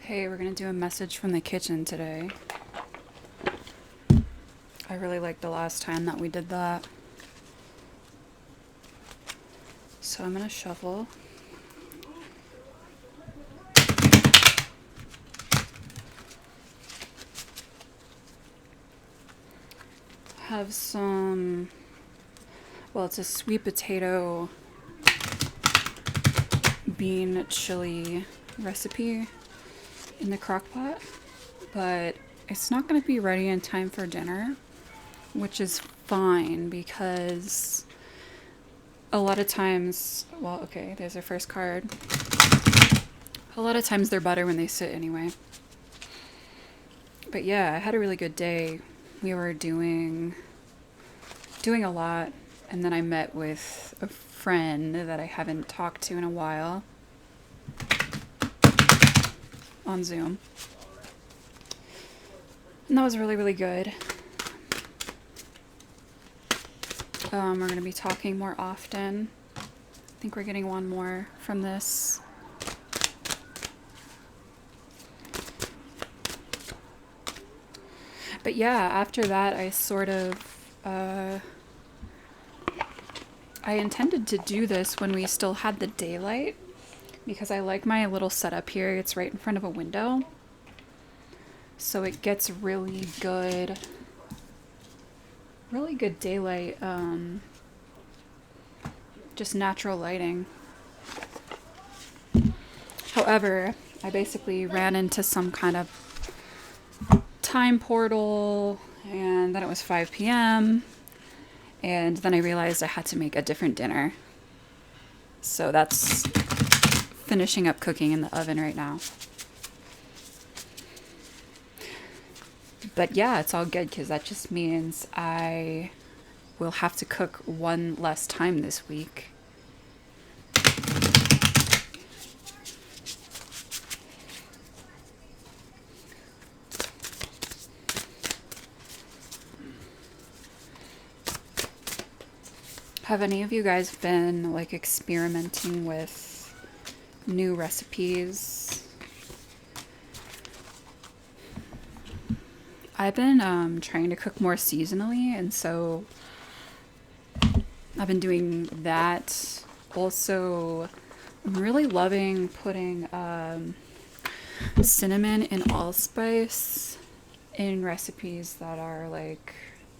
Hey, we're gonna do a message from the kitchen today. I really liked the last time that we did that. So I'm gonna shuffle. Have some, well, it's a sweet potato bean chili recipe in the crock pot, but it's not gonna be ready in time for dinner, which is fine because a lot of times, well, okay, there's our first card. A lot of times they're better when they sit anyway. But yeah, I had a really good day. We were doing a lot, and then I met with a friend that I haven't talked to in a while on Zoom. And that was really, really good. We're going to be talking more often. I think we're getting one more from this. But yeah, after that, I sort of, I intended to do this when we still had the daylight, because I like my little setup here. It's right in front of a window, so it gets really good daylight, just natural lighting. However, I basically ran into some kind of time portal, and then it was 5 p.m. and then I realized I had to make a different dinner. So that's finishing up cooking in the oven right now. But yeah, it's all good because that just means I will have to cook one less time this week. Have any of you guys been like experimenting with new recipes? I've been trying to cook more seasonally, and so I've been doing that. Also, I'm really loving putting cinnamon and allspice in recipes that are like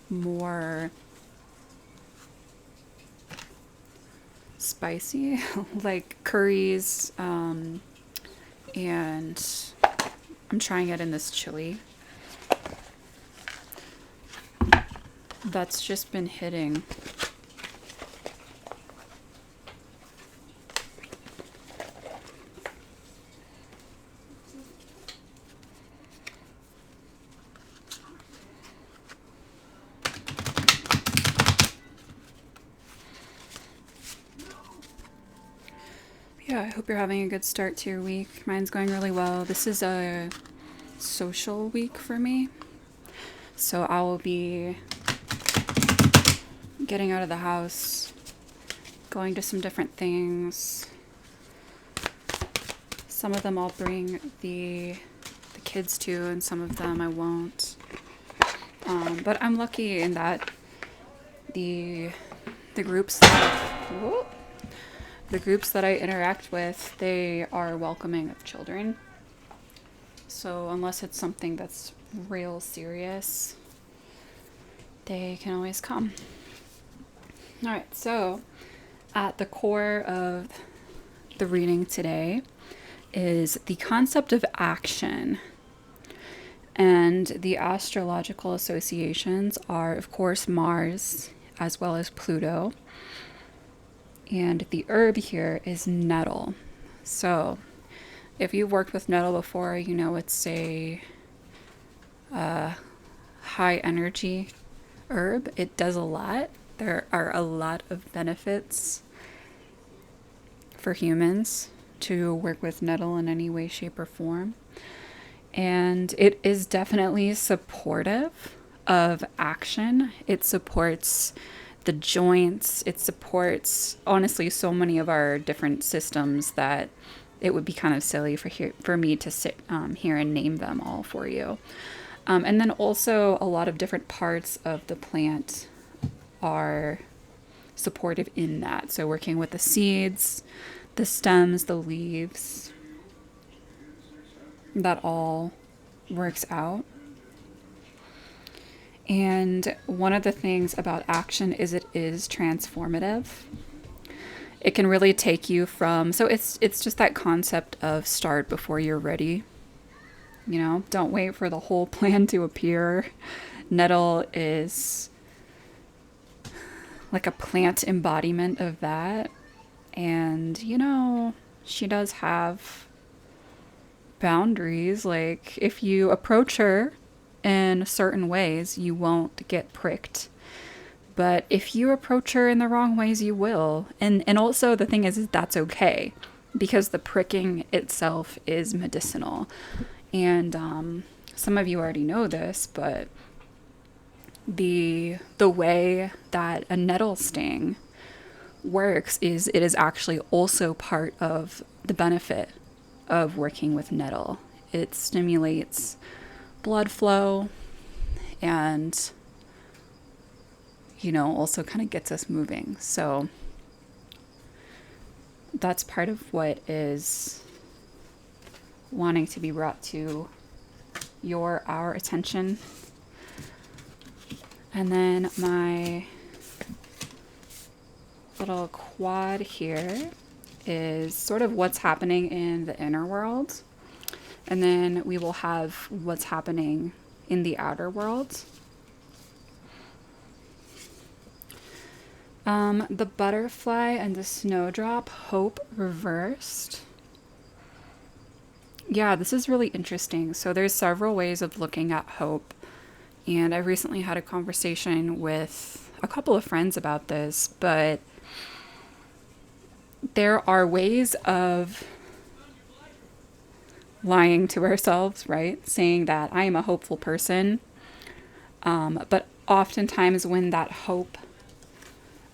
more spicy, like curries, and I'm trying it in this chili. That's just been hitting. Yeah, I hope you're having a good start to your week. Mine's going really well. This is a social week for me, so I will be getting out of the house, going to some different things. Some of them I'll bring the kids to, and some of them I won't. But I'm lucky in that the groups that I interact with, they are welcoming of children. So unless it's something that's real serious, they can always come. All right, so at the core of the reading today is the concept of action. And the astrological associations are, of course, Mars as well as Pluto. And the herb here is nettle. So if you've worked with nettle before, you know it's a high energy herb. It does a lot. There are a lot of benefits for humans to work with nettle in any way, shape, or form. And it is definitely supportive of action. It supports the joints. It supports, honestly, so many of our different systems that it would be kind of silly for me to sit here and name them all for you. And then also a lot of different parts of the plant are supportive in that. So working with the seeds, the stems, the leaves, that all works out. And one of the things about action is it is transformative. It can really take you from, so it's just that concept of start before you're ready. You know, don't wait for the whole plan to appear. Nettle is like a plant embodiment of that. And, you know, she does have boundaries. Like, if you approach her in certain ways, you won't get pricked. But if you approach her in the wrong ways, you will. And also the thing is that's okay, because the pricking itself is medicinal. And some of you already know this, but the way that a nettle sting works is it is actually also part of the benefit of working with nettle. It stimulates blood flow and, you know, also kind of gets us moving. So that's part of what is wanting to be brought to our attention. And then my little quad here is sort of what's happening in the inner world. And then we will have what's happening in the outer world. The butterfly and the snowdrop, hope reversed. Yeah, this is really interesting. So there's several ways of looking at hope. And I recently had a conversation with a couple of friends about this, but there are ways of lying to ourselves, right? Saying that I am a hopeful person. But oftentimes when that hope,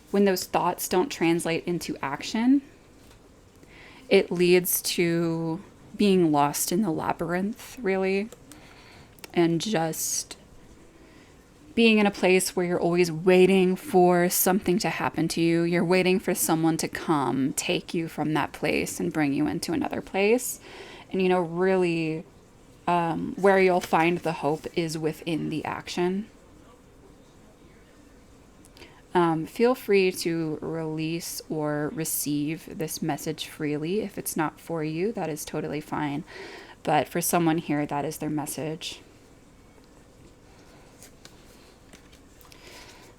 when those thoughts don't translate into action, it leads to being lost in the labyrinth, really. And just being in a place where you're always waiting for something to happen to you. You're waiting for someone to come, take you from that place and bring you into another place. And, you know, really where you'll find the hope is within the action. Feel free to release or receive this message freely. If it's not for you, that is totally fine. But for someone here, that is their message.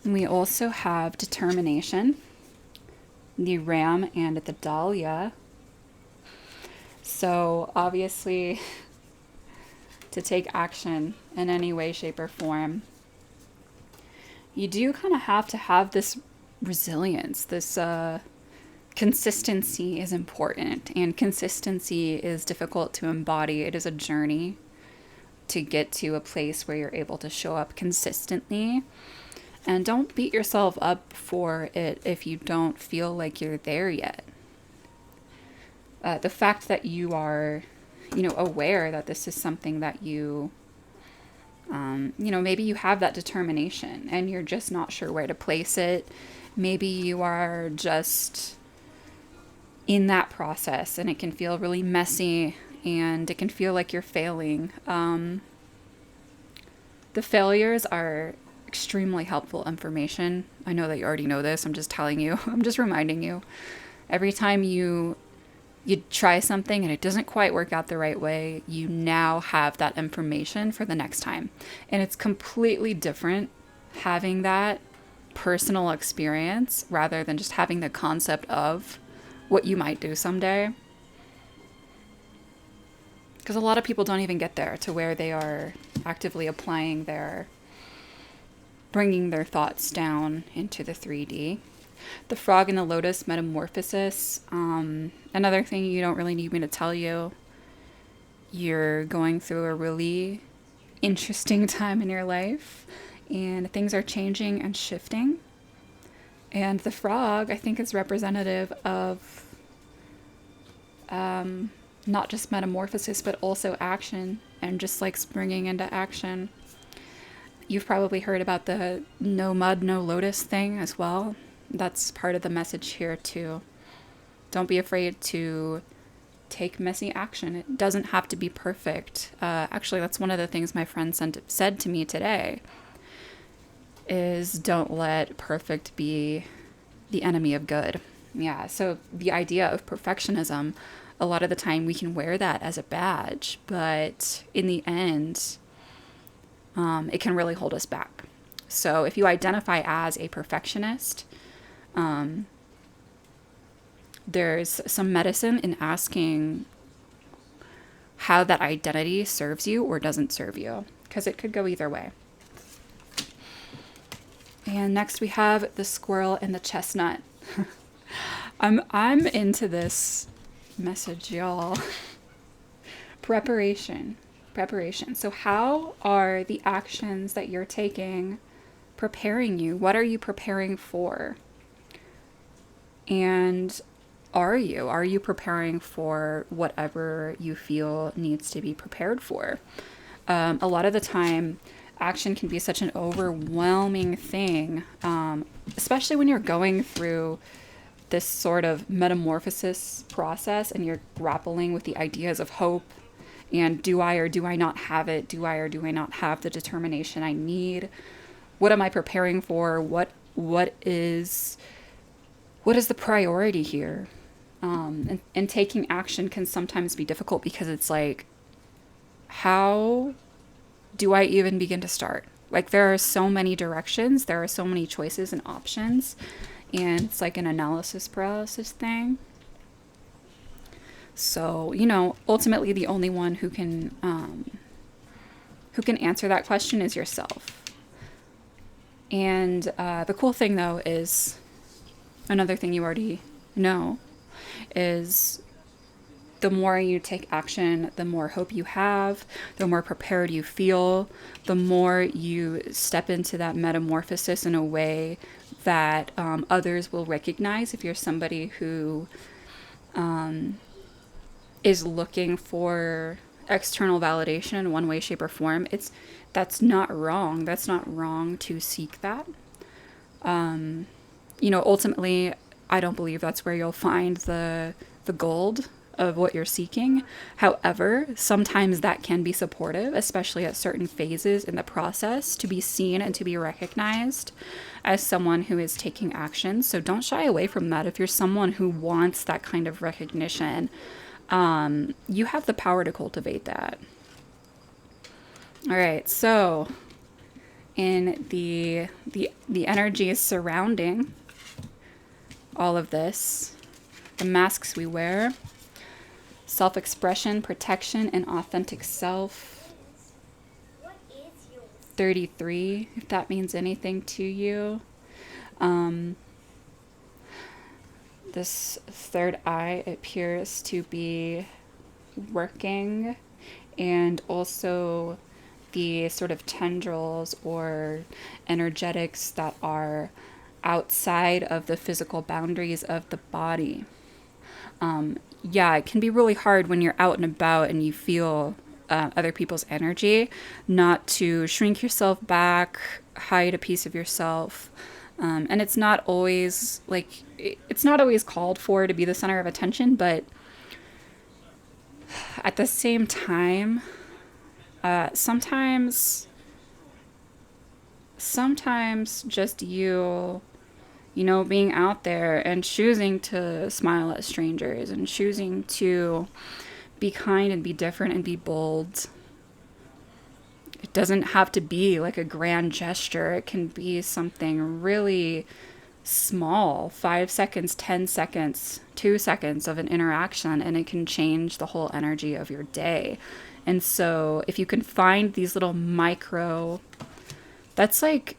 And we also have determination, the ram and the dahlia. So obviously, to take action in any way, shape, or form, you do kind of have to have this resilience. This consistency is important, and consistency is difficult to embody. It is a journey to get to a place where you're able to show up consistently. And don't beat yourself up for it if you don't feel like you're there yet. The fact that you are, you know, aware that this is something that you, you know, maybe you have that determination and you're just not sure where to place it. Maybe you are just in that process and it can feel really messy and it can feel like you're failing. The failures are extremely helpful information. I know that you already know this. I'm just telling you. I'm just reminding you. Every time you try something and it doesn't quite work out the right way, you now have that information for the next time. And it's completely different having that personal experience rather than just having the concept of what you might do someday. Because a lot of people don't even get there to where they are actively applying bringing their thoughts down into the 3D. The frog and the lotus metamorphosis. Another thing you don't really need me to tell you. You're going through a really interesting time in your life and things are changing and shifting. And the frog, I think, is representative of not just metamorphosis, but also action and just like springing into action. You've probably heard about the no mud, no lotus thing as well. That's part of the message here, too. Don't be afraid to take messy action. It doesn't have to be perfect. Actually, that's one of the things my friend said to me today is don't let perfect be the enemy of good. Yeah, so the idea of perfectionism, a lot of the time we can wear that as a badge, but in the end, it can really hold us back. So if you identify as a perfectionist, there's some medicine in asking how that identity serves you or doesn't serve you, because it could go either way. And next we have the squirrel and the chestnut. I'm into this message, y'all. Preparation. So how are the actions that you're taking preparing you? What are you preparing for? And are you preparing for whatever you feel needs to be prepared for? A lot of the time, action can be such an overwhelming thing, especially when you're going through this sort of metamorphosis process and you're grappling with the ideas of hope and do I or do I not have it? Do I or do I not have the determination I need? What am I preparing for? What is the priority here? And taking action can sometimes be difficult because it's like, how do I even begin to start? Like, there are so many directions, there are so many choices and options, and it's like an analysis paralysis thing. So, ultimately the only one who can answer that question is yourself. And the cool thing, though, is another thing you already know is the more you take action, the more hope you have, the more prepared you feel, the more you step into that metamorphosis in a way that others will recognize. If you're somebody who is looking for external validation in one way, shape, or form, that's not wrong. That's not wrong to seek that. Ultimately, I don't believe that's where you'll find the gold of what you're seeking. However, sometimes that can be supportive, especially at certain phases in the process, to be seen and to be recognized as someone who is taking action. So don't shy away from that. If you're someone who wants that kind of recognition, you have the power to cultivate that. All right, so in the energies surrounding all of this, the masks we wear, self-expression, protection, and authentic self. 33, if that means anything to you. This third eye appears to be working, and also the sort of tendrils or energetics that are outside of the physical boundaries of the body. It can be really hard when you're out and about and you feel other people's energy, not to shrink yourself back, hide a piece of yourself. And it's not always called for to be the center of attention, but at the same time, sometimes just being out there and choosing to smile at strangers and choosing to be kind and be different and be bold. It doesn't have to be like a grand gesture. It can be something really small, 5 seconds, 10 seconds, 2 seconds of an interaction, and it can change the whole energy of your day. And so if you can find these little that's like,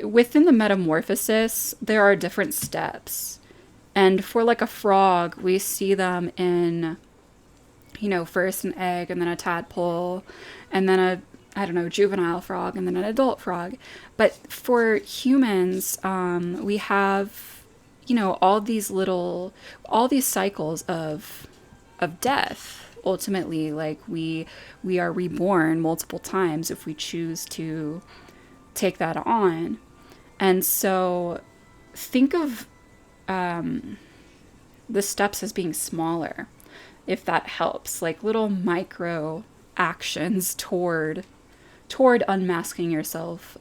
within the metamorphosis, there are different steps. And for like a frog, we see them in, first an egg and then a tadpole and then juvenile frog and then an adult frog. But for humans, we have, all these cycles of death ultimately, like, we are reborn multiple times if we choose to take that on. And so think of the steps as being smaller, if that helps, like little micro actions toward unmasking yourself.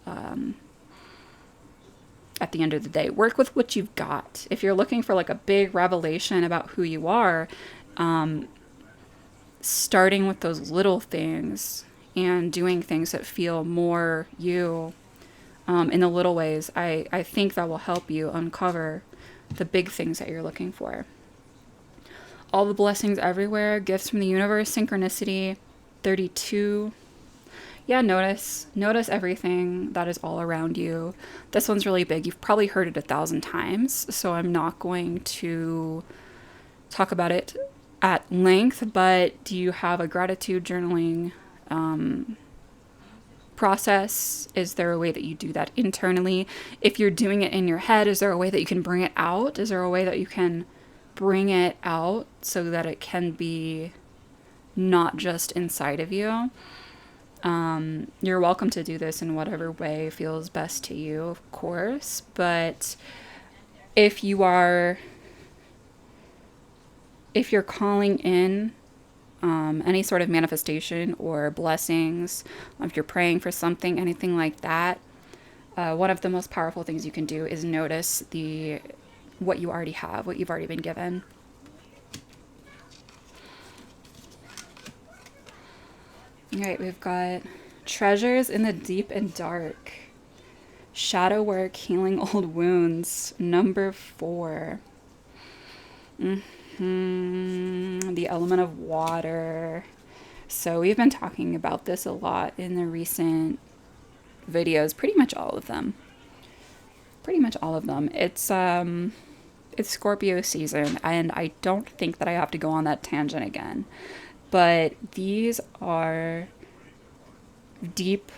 At the end of the day, work with what you've got. If you're looking for like a big revelation about who you are, starting with those little things and doing things that feel more you, in the little ways, I think that will help you uncover the big things that you're looking for. All the blessings everywhere, gifts from the universe, synchronicity, 32. Yeah, notice everything that is all around you. This one's really big. You've probably heard it 1,000 times, so I'm not going to talk about it at length, but do you have a gratitude journaling process? Is there a way that you do that internally? If you're doing it in your head, is there a way that you can bring it out? Is there a way that you can bring it out so that it can be not just inside of you? You're welcome to do this in whatever way feels best to you, of course. But if you're calling in any sort of manifestation or blessings, if you're praying for something, anything like that, one of the most powerful things you can do is notice what you already have, what you've already been given. All right, we've got treasures in the deep and dark. Shadow work, healing old wounds. Number 4. The element of water. So we've been talking about this a lot in the recent videos. Pretty much all of them. It's Scorpio season, and I don't think that I have to go on that tangent again. But these are deep,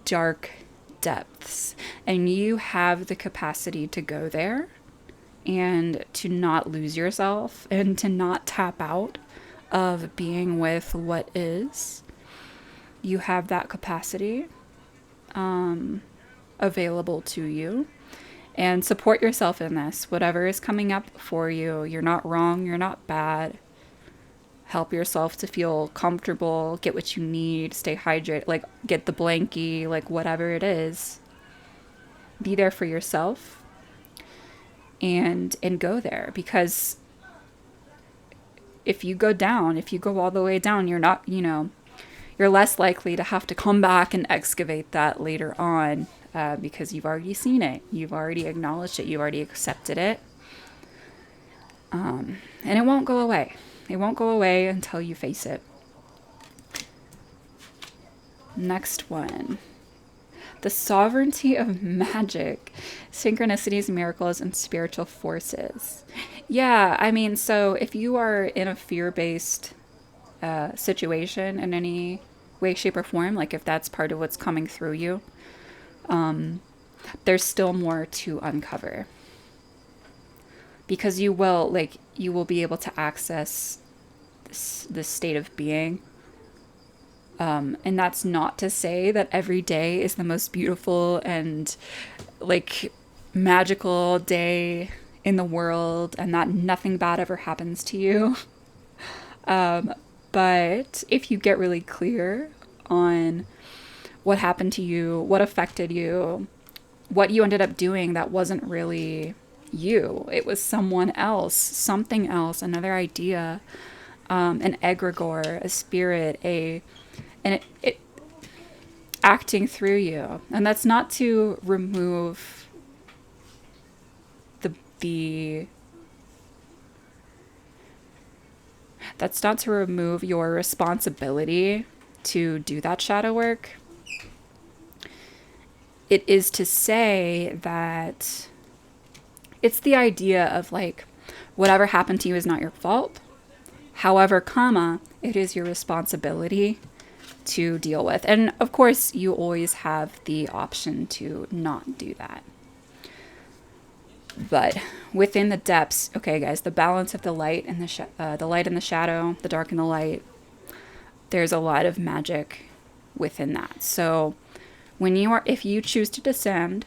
dark depths, and you have the capacity to go there and to not lose yourself and to not tap out of being with what is. You have that capacity available to you, and support yourself in this. Whatever is coming up for you, you're not wrong, you're not bad. Help yourself to feel comfortable, get what you need, stay hydrated, like get the blankie, like whatever it is. Be there for yourself and go there, because if you go all the way down, you're not, you're less likely to have to come back and excavate that later on, because you've already seen it, you've already acknowledged it, you've already accepted it, and it won't go away. It won't go away until you face it. Next one. The sovereignty of magic, synchronicities, miracles, and spiritual forces. Yeah, I mean, so if you are in a fear-based situation in any way, shape, or form, like if that's part of what's coming through you, there's still more to uncover. Because you will be able to access this state of being. And that's not to say that every day is the most beautiful and like magical day in the world and that nothing bad ever happens to you. But if you get really clear on what happened to you, what affected you, what you ended up doing that wasn't really you, it was someone else, something else, another idea, an egregore, a spirit, it acting through you. And that's not to remove that's not to remove your responsibility to do that shadow work. It is to say that it's the idea of like, whatever happened to you is not your fault. However, it is your responsibility to deal with. And of course, you always have the option to not do that. But within the depths, okay, guys, the balance of the light and the light and the shadow, the dark and the light, there's a lot of magic within that. So if you choose to descend,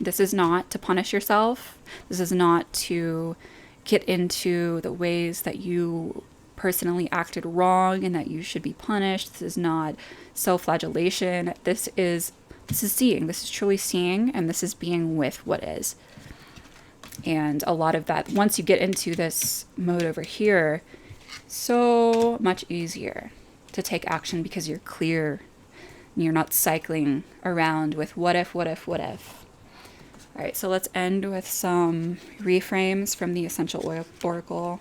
this is not to punish yourself. This is not to get into the ways that you personally acted wrong and that you should be punished. This is not self-flagellation. This is seeing. This is truly seeing, and this is being with what is. And a lot of that, once you get into this mode over here, so much easier to take action because you're clear and you're not cycling around with what if, what if, what if. All right, so let's end with some reframes from the Essential Oil Oracle.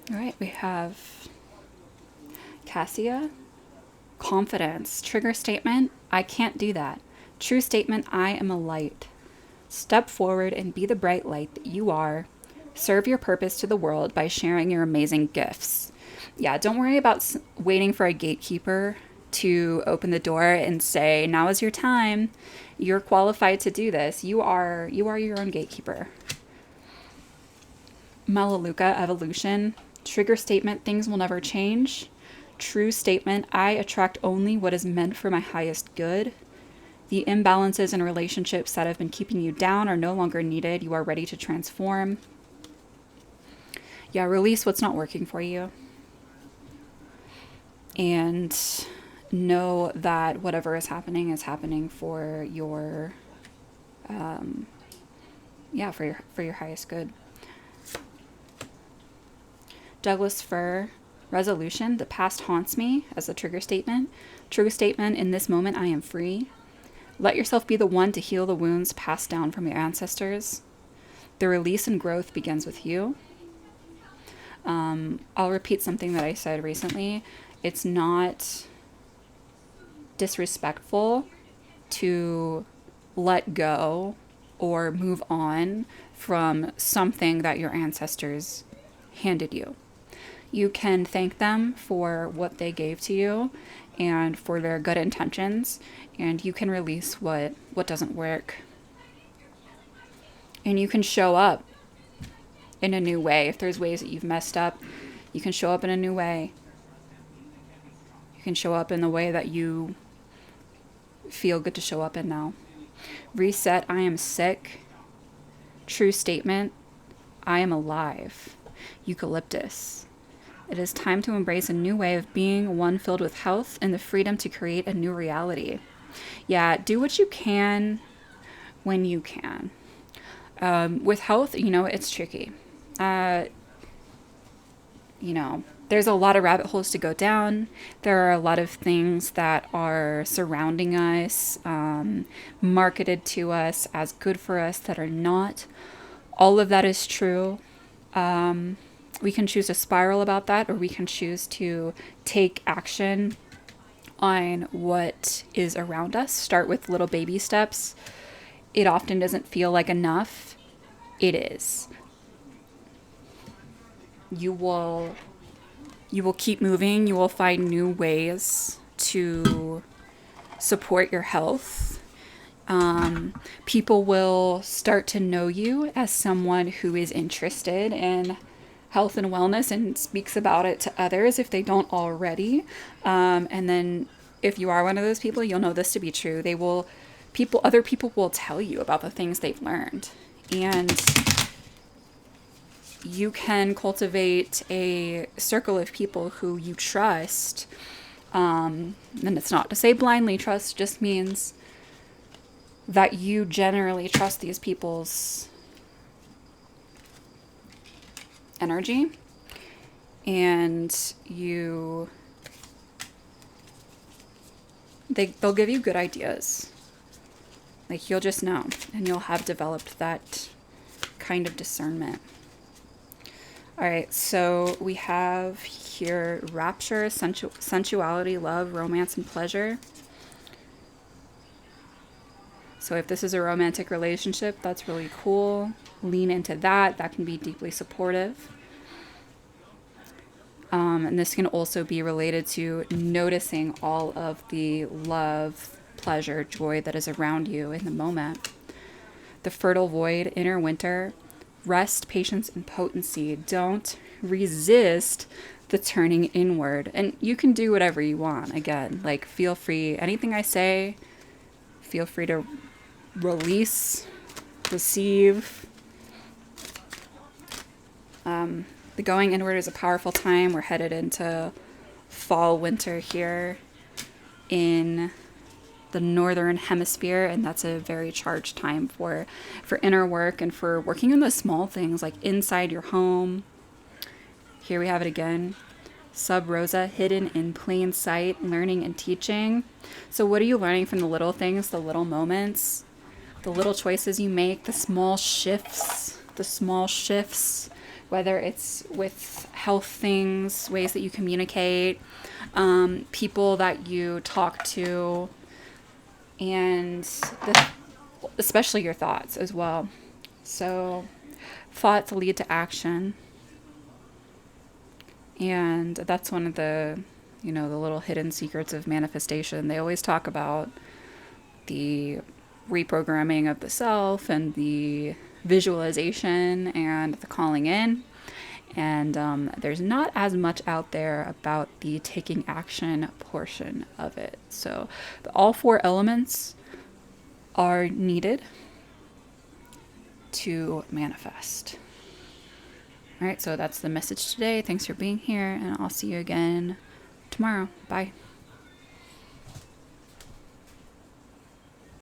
All right, we have Cassia. Confidence. Trigger statement, I can't do that. True statement, I am a light. Step forward and be the bright light that you are. Serve your purpose to the world by sharing your amazing gifts. Yeah, don't worry about waiting for a gatekeeper to open the door and say, now is your time. You're qualified to do this. You are your own gatekeeper. Melaleuca, evolution. Trigger statement, things will never change. True statement, I attract only what is meant for my highest good. The imbalances in relationships that have been keeping you down are no longer needed. You are ready to transform. Yeah, release what's not working for you. And know that whatever is happening for your, for your highest good. Douglas Fir, resolution. The past haunts me as a trigger statement. Trigger statement, in this moment I am free. Let yourself be the one to heal the wounds passed down from your ancestors. The release and growth begins with you. I'll repeat something that I said recently. It's not disrespectful to let go or move on from something that your ancestors handed you. You can thank them for what they gave to you and for their good intentions, and you can release what doesn't work. And you can show up in a new way. If there's ways that you've messed up, you can show up in a new way. You can show up in the way that you feel good to show up in now. Reset, I am sick. True statement, I am alive. Eucalyptus. It is time to embrace a new way of being, one filled with health and the freedom to create a new reality. Yeah, do what you can when you can. With health, it's tricky. There's a lot of rabbit holes to go down. There are a lot of things that are surrounding us, marketed to us as good for us that are not. All of that is true. We can choose to spiral about that, or we can choose to take action on what is around us. Start with little baby steps. It often doesn't feel like enough. It is. You will keep moving. You will find new ways to support your health. People will start to know you as someone who is interested in health and wellness and speaks about it to others if they don't already. And then if you are one of those people, you'll know this to be true. Other people will tell you about the things they've learned. And you can cultivate a circle of people who you trust. And it's not to say blindly trust, just means that you generally trust these people's energy, and they'll give you good ideas. Like, you'll just know, and you'll have developed that kind of discernment. All right, so we have here sensuality, love, romance, and pleasure. So if this is a romantic relationship, that's really cool. Lean into that. That can be deeply supportive. And this can also be related to noticing all of the love, pleasure, joy that is around you in the moment. The fertile void, inner winter, rest, patience, and potency. Don't resist the turning inward. And you can do whatever you want. Again, like, feel free. Anything I say, feel free to release, receive. The going inward is a powerful time. We're headed into fall, winter here in the northern hemisphere, and that's a very charged time for inner work and for working on the small things like inside your home. Here we have it again. Sub rosa, hidden in plain sight, learning and teaching. So what are you learning from the little things, the little moments, the little choices you make, the small shifts, whether it's with health things, ways that you communicate, people that you talk to, and especially your thoughts as well. So thoughts lead to action. And that's one of the, the little hidden secrets of manifestation. They always talk about the reprogramming of the self and the visualization and the calling in. And there's not as much out there about the taking action portion of it. So all 4 elements are needed to manifest. All right, so that's the message today. Thanks for being here, and I'll see you again tomorrow. Bye.